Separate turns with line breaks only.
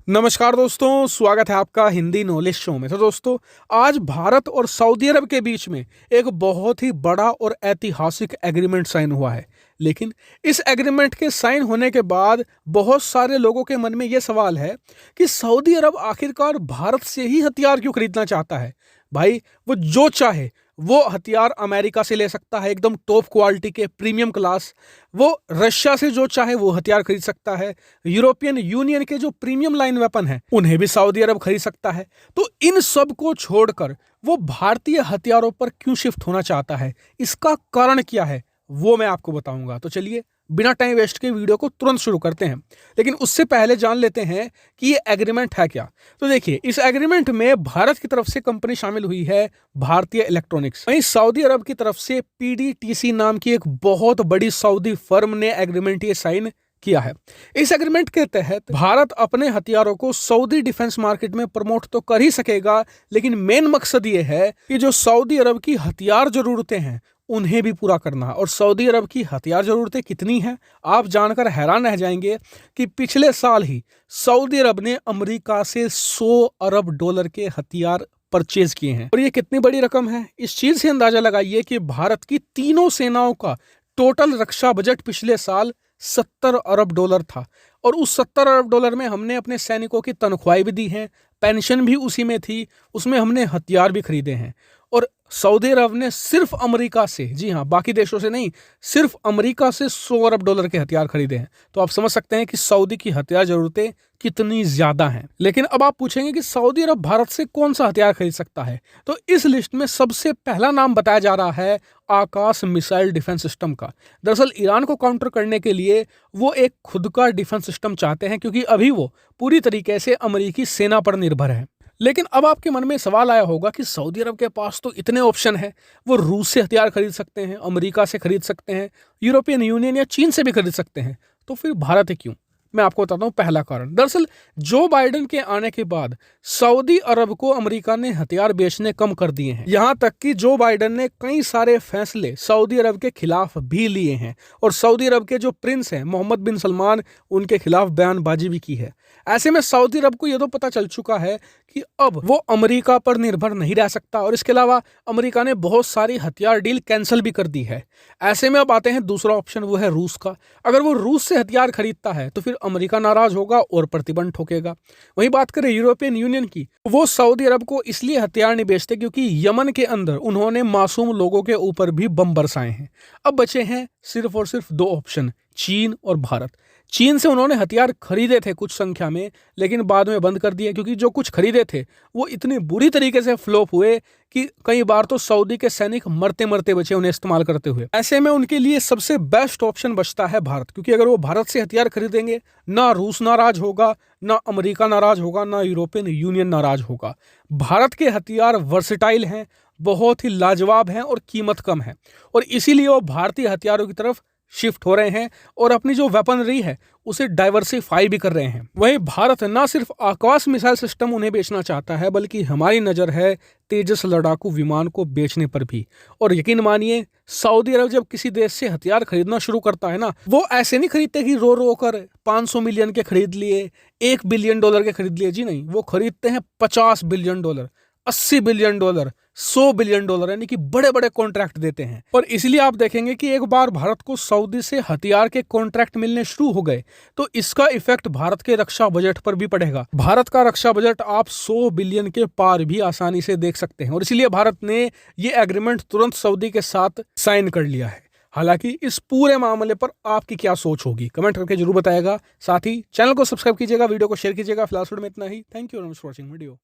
नमस्कार दोस्तों, स्वागत है आपका हिंदी नॉलेज शो में। तो दोस्तों, आज भारत और सऊदी अरब के बीच में एक बहुत ही बड़ा और ऐतिहासिक एग्रीमेंट साइन हुआ है। लेकिन इस एग्रीमेंट के साइन होने के बाद बहुत सारे लोगों के मन में यह सवाल है कि सऊदी अरब आखिरकार भारत से ही हथियार क्यों खरीदना चाहता है। भाई, वो जो चाहे वो हथियार अमेरिका से ले सकता है, एकदम टॉप क्वालिटी के प्रीमियम क्लास। वो रशिया से जो चाहे वो हथियार खरीद सकता है। यूरोपियन यूनियन के जो प्रीमियम लाइन वेपन है उन्हें भी सऊदी अरब खरीद सकता है। तो इन सब को छोड़कर वो भारतीय हथियारों पर क्यों शिफ्ट होना चाहता है, इसका कारण क्या है, वो मैं आपको बताऊंगा। तो चलिए बिना टाइम वेस्ट के वीडियो को तुरंत शुरू करते हैं। लेकिन उससे पहले जान लेते हैं कि ये एग्रीमेंट है क्या। तो देखिए, इस एग्रीमेंट में भारत की तरफ से कंपनी शामिल हुई है भारतीय इलेक्ट्रॉनिक्स। वहीं सऊदी अरब की तरफ से पीडीटीसी नाम की एक बहुत बड़ी सऊदी फर्म ने एग्रीमेंट ये साइन किया है। इस एग्रीमेंट के तहत भारत अपने हथियारों को सऊदी डिफेंस मार्केट में प्रमोट तो कर ही सकेगा, लेकिन मेन मकसद ये है कि जो सऊदी अरब की हथियार जरूरतें हैं उन्हें भी पूरा करना। और सऊदी अरब की हथियार जरूरतें कितनी हैं, आप जानकर हैरान रह जाएंगे कि पिछले साल ही सऊदी अरब ने अमेरिका से 100 अरब डॉलर के हथियार परचेज किए हैं। और ये कितनी बड़ी रकम है, इस चीज से अंदाजा लगाइए कि भारत की तीनों सेनाओं का टोटल रक्षा बजट पिछले साल 70 अरब डॉलर था। और उस 70 अरब डॉलर में हमने अपने सैनिकों की तनख्वाही भी दी है, पेंशन भी उसी में थी, उसमें हमने हथियार भी खरीदे हैं। और सऊदी अरब ने सिर्फ अमेरिका से, जी हाँ, बाकी देशों से नहीं, सिर्फ अमेरिका से 100 अरब डॉलर के हथियार खरीदे हैं। तो आप समझ सकते हैं कि सऊदी की हथियार जरूरतें कितनी ज्यादा हैं। लेकिन अब आप पूछेंगे कि सऊदी अरब भारत से कौन सा हथियार खरीद सकता है। तो इस लिस्ट में सबसे पहला नाम बताया जा रहा है आकाश मिसाइल डिफेंस सिस्टम का। दरअसल ईरान को काउंटर करने के लिए वो एक खुद का डिफेंस सिस्टम चाहते हैं, क्योंकि अभी वो पूरी तरीके से अमेरिकी सेना पर निर्भर है। लेकिन अब आपके मन में सवाल आया होगा कि सऊदी अरब के पास तो इतने ऑप्शन हैं, वो रूस से हथियार खरीद सकते हैं, अमेरिका से खरीद सकते हैं, यूरोपियन यूनियन या चीन से भी खरीद सकते हैं, तो फिर भारत है क्यों। मैं आपको बताता हूं पहला कारण। दरअसल जो बाइडेन के आने के बाद सऊदी अरब को अमेरिका ने हथियार बेचने कम कर दिए हैं। यहां तक कि जो बाइडेन ने कई सारे फैसले सऊदी अरब के खिलाफ भी लिए हैं, और सऊदी अरब के जो प्रिंस हैं मोहम्मद बिन सलमान, उनके खिलाफ बयानबाजी भी की है। ऐसे में सऊदी अरब को यह तो पता चल चुका है कि अब वो अमेरिका पर निर्भर नहीं रह सकता, और इसके अलावा अमेरिका ने बहुत सारी हथियार डील कैंसिल भी कर दी है। ऐसे में अब आते हैं दूसरा ऑप्शन, वो है रूस का। अगर वो रूस से हथियार खरीदता है तो फिर अमेरिका नाराज होगा और प्रतिबंध ठोकेगा। वहीं बात करें यूरोपियन यूनियन की, वो सऊदी अरब को इसलिए हथियार नहीं बेचते क्योंकि यमन के अंदर उन्होंने मासूम लोगों के ऊपर भी बम बरसाए हैं। अब बचे हैं सिर्फ और सिर्फ दो ऑप्शन, चीन और भारत। चीन से उन्होंने हथियार खरीदे थे कुछ संख्या में, लेकिन बाद में बंद कर दिए, क्योंकि जो कुछ खरीदे थे वो इतनी बुरी तरीके से फ्लॉप हुए कि कई बार तो सऊदी के सैनिक मरते मरते बचे उन्हें इस्तेमाल करते हुए। ऐसे में उनके लिए सबसे बेस्ट ऑप्शन बचता है भारत, क्योंकि अगर वो भारत से हथियार खरीदेंगे, ना रूस नाराज होगा, ना अमेरिका नाराज होगा, ना यूरोपियन यूनियन नाराज होगा। भारत के हथियार वर्सेटाइल हैं, बहुत ही लाजवाब हैं और कीमत कम है, और इसीलिए वो भारतीय हथियारों की तरफ शिफ्ट हो रहे हैं और अपनी जो वेपनरी है उसे डाइवर्सिफाई भी कर रहे हैं। वहीं भारत न सिर्फ आकाश मिसाइल सिस्टम उन्हें बेचना चाहता है, बल्कि हमारी नज़र है तेजस लड़ाकू विमान को बेचने पर भी। और यकीन मानिए, सऊदी अरब जब किसी देश से हथियार खरीदना शुरू करता है ना, वो ऐसे नहीं खरीदते कि रो रो कर 500 मिलियन के खरीद लिए, 1 बिलियन डॉलर के खरीद लिए। जी नहीं, वो खरीदते हैं 50 billion dollar, 80 billion dollar, 100 billion dollar, यानी कि बड़े बड़े कॉन्ट्रैक्ट देते हैं। और इसलिए आप देखेंगे कि एक बार भारत को सऊदी से हथियार के कॉन्ट्रैक्ट मिलने शुरू हो गए तो इसका इफेक्ट भारत के रक्षा बजट पर भी पड़ेगा। भारत का रक्षा बजट आप 100 बिलियन के पार भी आसानी से देख सकते हैं, और इसलिए भारत ने ये एग्रीमेंट तुरंत सऊदी के साथ साइन कर लिया है। हालांकि इस पूरे मामले पर आपकी क्या सोच होगी, कमेंट करके जरूर बताएगा। साथ ही चैनल को सब्सक्राइब कीजिएगा, वीडियो को शेयर कीजिएगा। फिलहाल में इतना ही। Thank you for watching video.